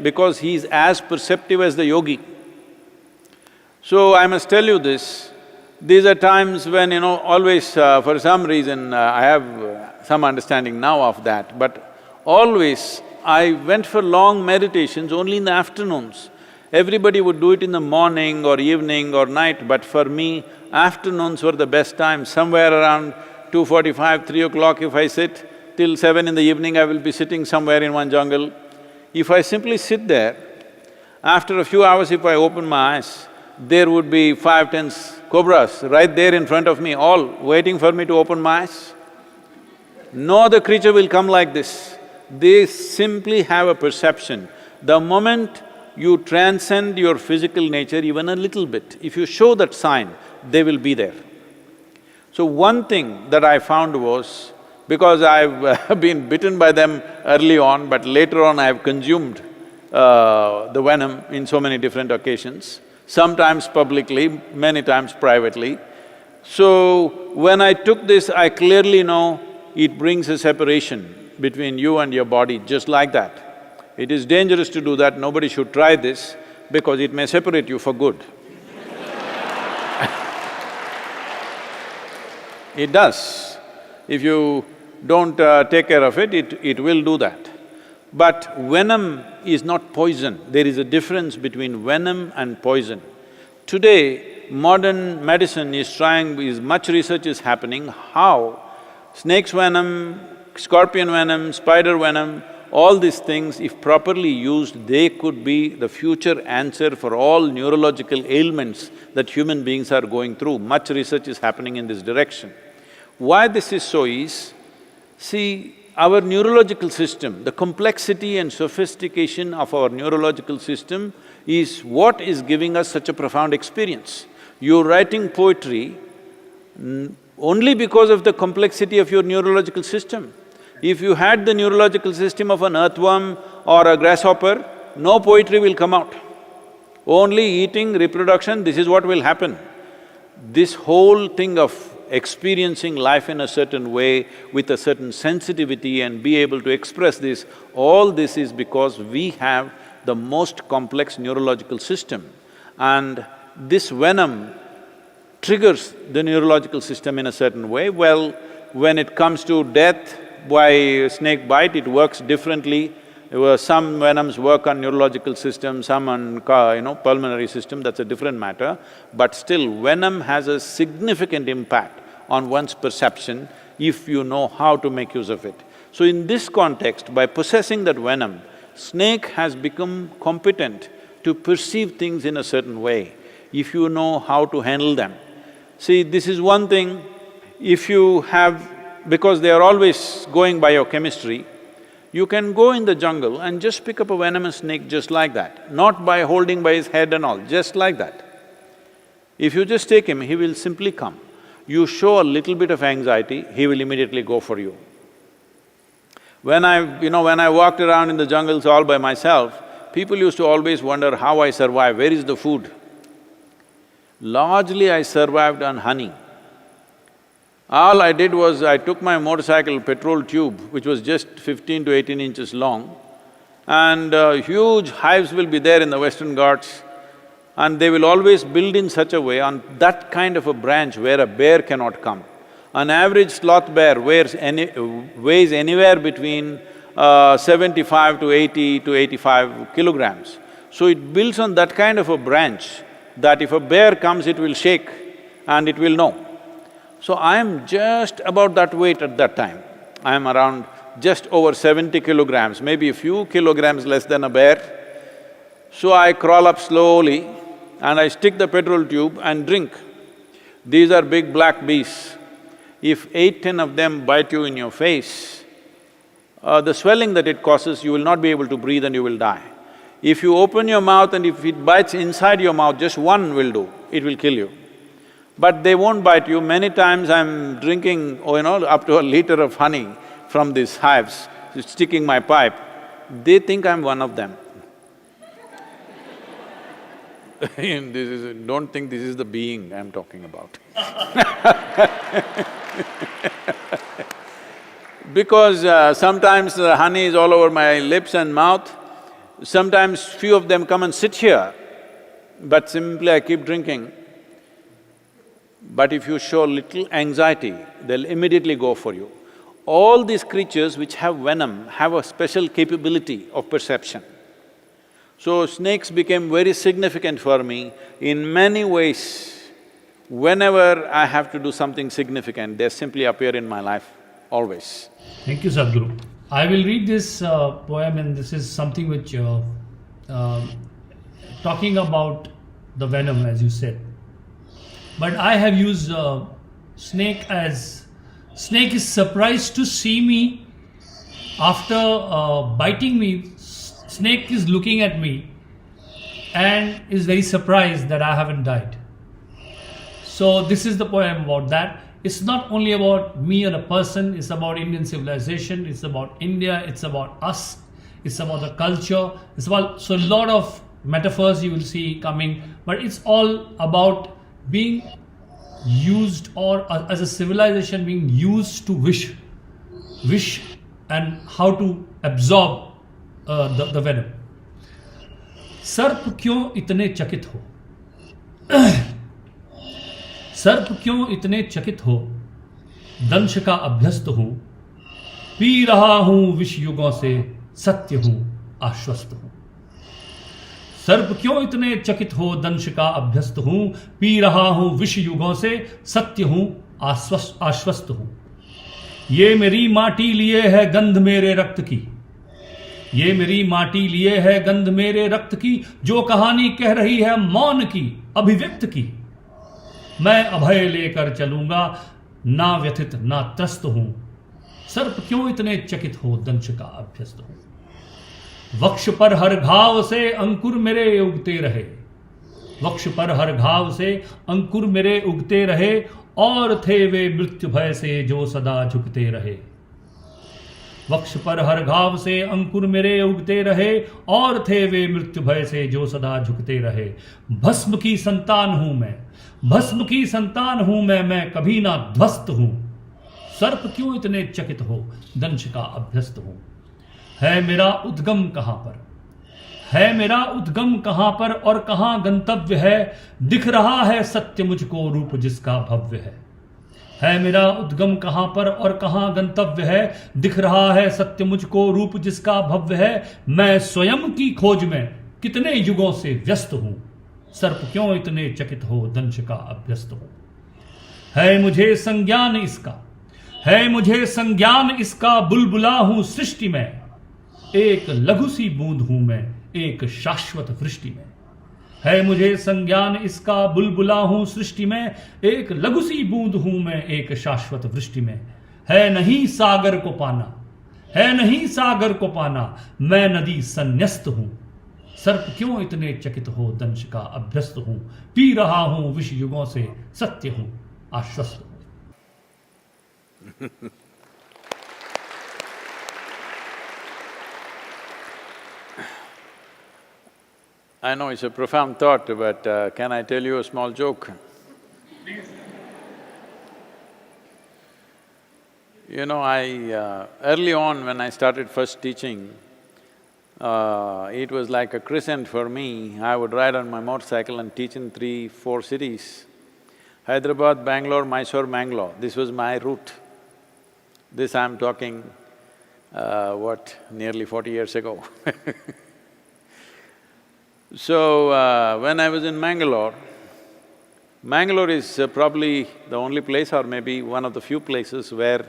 because he's as perceptive as the yogi. So I must tell you this, these are times when, always for some reason I have some understanding now of that, but always I went for long meditations only in the afternoons. Everybody would do it in the morning or evening or night, but for me, afternoons were the best time. Somewhere around 2:45, 3 o'clock if I sit, till 7 in the evening I will be sitting somewhere in one jungle. If I simply sit there, after a few hours if I open my eyes, there would be 5, 10 cobras right there in front of me, all waiting for me to open my eyes. No other creature will come like this. They simply have a perception. The moment you transcend your physical nature even a little bit, if you show that sign, they will be there. So one thing that I found was, because I've been bitten by them early on, but later on I've consumed the venom in so many different occasions, sometimes publicly, many times privately. So when I took this, I clearly know it brings a separation between you and your body, just like that. It is dangerous to do that, nobody should try this because it may separate you for good. It does. If you don't take care of it, it will do that. But venom is not poison. There is a difference between venom and poison. Today, modern medicine is much research is happening how snake's venom, scorpion venom, spider venom, all these things, if properly used, they could be the future answer for all neurological ailments that human beings are going through. Much research is happening in this direction. Why this is so is, see, our neurological system, the complexity and sophistication of our neurological system is what is giving us such a profound experience. You're writing poetry only because of the complexity of your neurological system. If you had the neurological system of an earthworm or a grasshopper, no poetry will come out. Only eating, reproduction, this is what will happen. This whole thing of experiencing life in a certain way with a certain sensitivity and be able to express this, all this is because we have the most complex neurological system. And this venom triggers the neurological system in a certain way. Well, when it comes to death by snake bite, it works differently. Some venoms work on neurological system, some on pulmonary system, that's a different matter. But still, venom has a significant impact on one's perception if you know how to make use of it. So in this context, by possessing that venom, snake has become competent to perceive things in a certain way, if you know how to handle them. See, this is one thing, if you have… because they are always going by your chemistry, you can go in the jungle and just pick up a venomous snake just like that, not by holding by his head and all, just like that. If you just take him, he will simply come. You show a little bit of anxiety, he will immediately go for you. When I walked around in the jungles all by myself, people used to always wonder how I survive, where is the food? Largely I survived on honey. All I did was, I took my motorcycle petrol tube, which was just 15 to 18 inches long, and huge hives will be there in the Western Ghats, and they will always build in such a way on that kind of a branch where a bear cannot come. An average sloth bear weighs anywhere between 75 to 80 to 85 kilograms. So it builds on that kind of a branch that if a bear comes, it will shake and it will know. So I am just about that weight at that time. I am around just over 70 kilograms, maybe a few kilograms less than a bear. So I crawl up slowly and I stick the petrol tube and drink. These are big black beasts. If 8, 10 of them bite you in your face, the swelling that it causes, you will not be able to breathe and you will die. If you open your mouth and if it bites inside your mouth, just one will do, it will kill you. But they won't bite you. Many times I'm drinking, up to a liter of honey from these hives, sticking my pipe. They think I'm one of them. Don't think this is the being I'm talking about. Because sometimes the honey is all over my lips and mouth, Sometimes few of them come and sit here, but simply I keep drinking. But if you show little anxiety, they'll immediately go for you. All these creatures which have venom have a special capability of perception. So snakes became very significant for me in many ways. Whenever I have to do something significant, they simply appear in my life, always. Thank you, Sadhguru. I will read this poem, and this is something which talking about the venom, as you said. But I have used snake as… Snake is surprised to see me after biting me. Snake is looking at me and is very surprised that I haven't died. So this is the poem about that. It's not only about me or a person, it's about Indian civilization, it's about India, it's about us, it's about the culture, it's about… So a lot of metaphors you will see coming, but it's all about being used, or as a civilization being used to wish and how to absorb the venom. सर्प क्यों इतने चकित हो, सर्प क्यों इतने चकित हो, दंश का अभ्यस्त हूं, पी रहा हूं विष युगों से, सत्य हूं आश्वस्त हूं। सर्प क्यों इतने चकित हो, दंश का अभ्यस्त हूं, पी रहा हूं विष युगों से, सत्य हूं आश्वस्त हूं। ये मेरी माटी लिए है गंध मेरे रक्त की, ये मेरी माटी लिए है गंध मेरे रक्त की, जो कहानी कह रही है मौन की, अभिव्यक्त की। मैं अभय लेकर चलूंगा, ना व्यथित ना त्रस्त हूं। सर्प क्यों इतने चकित हो, दंश का अभ्यस्त हूं। वक्ष पर हर घाव से अंकुर मेरे उगते रहे, वक्ष पर हर घाव से अंकुर मेरे उगते रहे, और थे वे मृत्यु भय से जो सदा झुकते रहे। वक्ष पर हर घाव से अंकुर मेरे उगते रहे, और थे वे मृत्यु भय से जो सदा झुकते रहे। भस्म की संतान हूं मैं, भस्म की संतान हूं मैं कभी ना ध्वस्त हूं। सर्प क्यों इतने चकित हो, दंश का अभ्यस्त हूं। है मेरा उद्गम कहां पर, है मेरा उद्गम कहां पर, और कहां गंतव्य है, दिख रहा है सत्य मुझको रूप जिसका भव्य है मेरा उद्गम कहां पर और कहां गंतव्य है, दिख रहा है सत्य मुझको रूप जिसका भव्य है। मैं स्वयं की खोज में कितने युगों से व्यस्त हूं। सर्प क्यों इतने चकित हो, दंश का अभ्यस्त हूं। है मुझे संज्ञान इसका, है मुझे संज्ञान इसका, बुलबुला हूं सृष्टि में, एक लघु सी बूंद हूं मैं, एक शाश्वत वृष्टि में। है मुझे संज्ञान इसका, बुलबुला हूं सृष्टि में, एक लघु सी बूंद हूं मैं, एक शाश्वत वृष्टि में। है नहीं सागर को पाना, है नहीं सागर को पाना, मैं नदी संन्यस्त हूं। सर्प क्यों इतने चकित हो, दंश का अभ्यस्त हूं। पी रहा हूं विष युगों से, सत्य हूं आश्वस्त हूं। I know it's a profound thought, but can I tell you a small joke? Please. You know, early on when I started first teaching, it was like a crescent for me. I would ride on my motorcycle and teach in 3-4 cities. Hyderabad, Bangalore, Mysore, Mangalore, this was my route. This I'm talking, nearly 40 years ago. So, when I was in Mangalore, Mangalore is probably the only place or maybe one of the few places where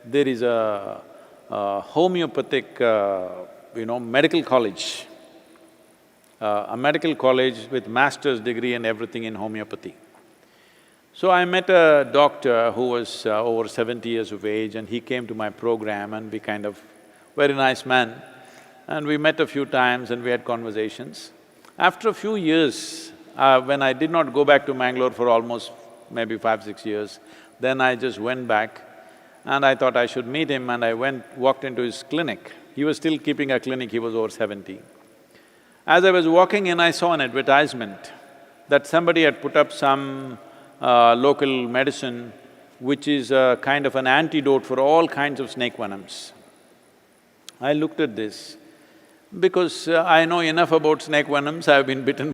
there is a homeopathic, medical college, a medical college with master's degree and everything in homeopathy. So I met a doctor who was over 70 years of age, and he came to my program, and we kind of… very nice man, and we met a few times and we had conversations. After a few years, when I did not go back to Mangalore for almost maybe 5-6 years, then I just went back and I thought I should meet him, and I walked into his clinic. He was still keeping a clinic, he was over 70. As I was walking in, I saw an advertisement that somebody had put up some local medicine which is a kind of an antidote for all kinds of snake venoms. I looked at this Because I know enough about snake venoms, I have been bitten